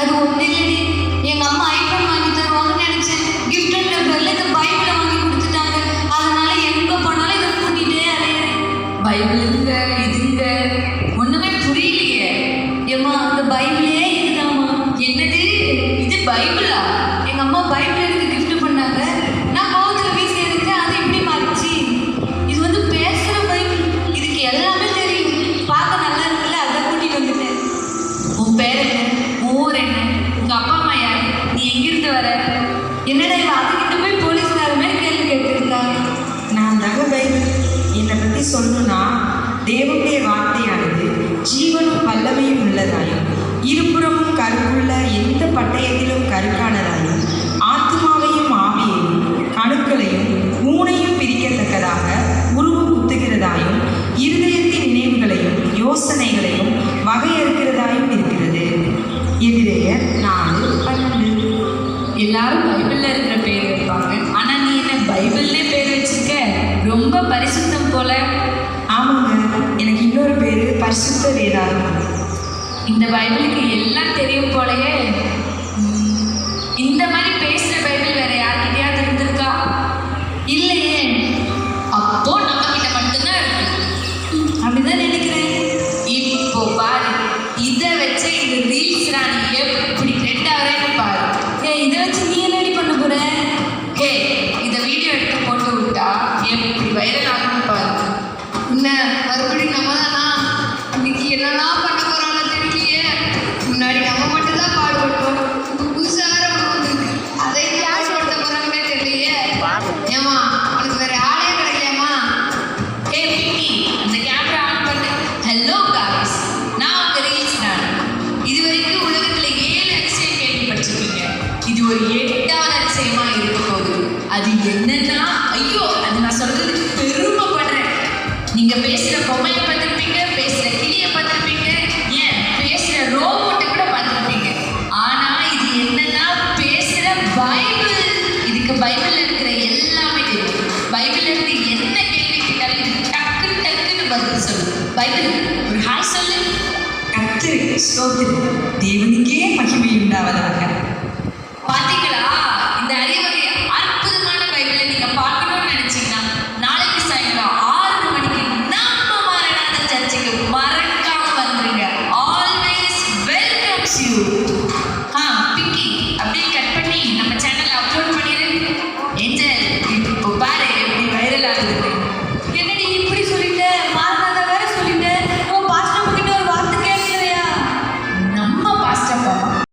அது ஒண்ணு இல்லடி, எங்க அம்மா ஐபோன் வாங்கி தருவாங்கன்னு நினைச்சேன். கிஃப்ட்ன்ற பேர்ல இந்த பைபிளை வாங்கி கொடுத்துட்டாங்க. அதனால எங்க போனாலும் இதை கூட்டிகிட்டே அலையிறேன். பைபிளுங்க இதுங்க ஒண்ணுமே புரியலையே. ஏம்மா அந்த பைபிளே இதுதாம்மா. என்னது இது பைபிளா? எங்க அம்மா பைபிள் எனக்கு கிஃப்ட் பண்ணாங்க. நான் கோவத்துல வீசி எடுத்தேன். அது எப்படி மாறிச்சு? இது வந்து பேசுற பைபிள். இதுக்கு எல்லாமே தெரியும். பார்க்க நல்லா இருக்குல்ல, அதை கூட்டிட்டு வந்துட்டேன். உன் பேர் என்ன? உன் ஊர் என்ன? உங்க அப்பா அம்மா யாரு? நீ எங்கிருந்து வர? என்னடா இவ அதுக்கிட்ட போய் போலீஸ்காரமே கேள்வி கேட்டுருக்காங்க. நான் தாங்க பைபிள். என்னை பற்றி சொல்லணும்னா, தேவனுடைய வார்த்தையானது ஜீவனும் வல்லமையும் உள்ளதாயும் இருபுறமும் கருப்புள்ள எந்த பட்டயத்திலும் கருக்கானதாயும் ஆத்மாவையும் ஆவியையும் கணுக்களையும் மூனையும் பிரிக்கத்தக்கதாக உருவு குத்துகிறதாயும் இருதயத்தின் நினைவுகளையும் யோசனைகளையும் வகையறுக்கிறதாயும் இருக்கிறது. எபிரேயர் 4:12. எல்லாரும் பைபிள்ல இருக்கிற பேர் வைப்பாங்க. ஆனா நீ என்ன பைபிள்லே பேர் வச்சிருக்க? ரொம்ப பரிசுத்தம் போல. ஆமாங்க, எனக்கு இன்னொரு பேர் பரிசுத்த வேதாகம். இந்த பைபிளுக்கு எல்லாம் தெரியும் போலயே. இந்த மாதிரி பேசுற பைபிள் வேற யார்கிட்டயாவது இருந்திருக்கா? இல்லையே. அப்போ நம்ம கிட்ட மட்டும்தான் இருக்கு. அப்படிதான் நினைக்கிறேன். இப்போ பாரு, இதை வச்சு இந்த ரீல்ஸ் ராணி எப்படி ரெண்டாவதுன்னு பாரு. இதை வச்சு நீ என்னடி பண்ண போற? இதை வீடியோ எடுத்து போட்டு விட்டா எப்படி வைரல் ஆகணும்னு பாரு. என்ன மறுபடியும் நம்ம தானா? இன்னைக்கு என்னெல்லாம் பண்ண போறாங்க தெரியலையே. முன்னாடி நம்ம மட்டும்தான் பாடுபட்டோம். புதுசாக வேற ஒன்று வந்துருக்கு. அதை யார் சொல்ல போறாங்கன்னே தெரியலையே. ஏமா உனக்கு வேற ஆளே கிடைக்கலையாமா? பிக்கி, அந்த கேமரா ஆன் பண்ணு. ஹலோ காய்ஸ், நான் உங்க ரீல்ஸ் ராணி. இது வரைக்கும் உலகத்துல 7 அதிசயம் கேள்விப்பட்டிருக்கீங்க. இது ஒரு 8வது அதிசயமா இருக்க போகுது. அது என்னன்னா, ஐயோ அது நான் சொல்றதுக்கு பெருமைப்படுறேன். நீங்க பேசுற பொம்மையை பார்த்துருப்பீங்க, பேசுற கிளியை பார்த்துருப்பீங்க, ஏன் பேசுற ரோபோட்டை கூட பார்த்துருப்பீங்க. ஆனா இது என்னன்னா பேசுற பைபிள். இதுக்கு பைபிள்ல இருக்கிற எல்லாமே தெரியும். பைபிள்ல இருந்து என்ன கேள்வி கேட்டாலும் இது டக்கு டக்குன்னு பதில் சொல்லு. பைபிள் ஒரு ஹாய் சொல்லு. கர்த்தருக்கு ஸ்தோத்திரம். தேவனின்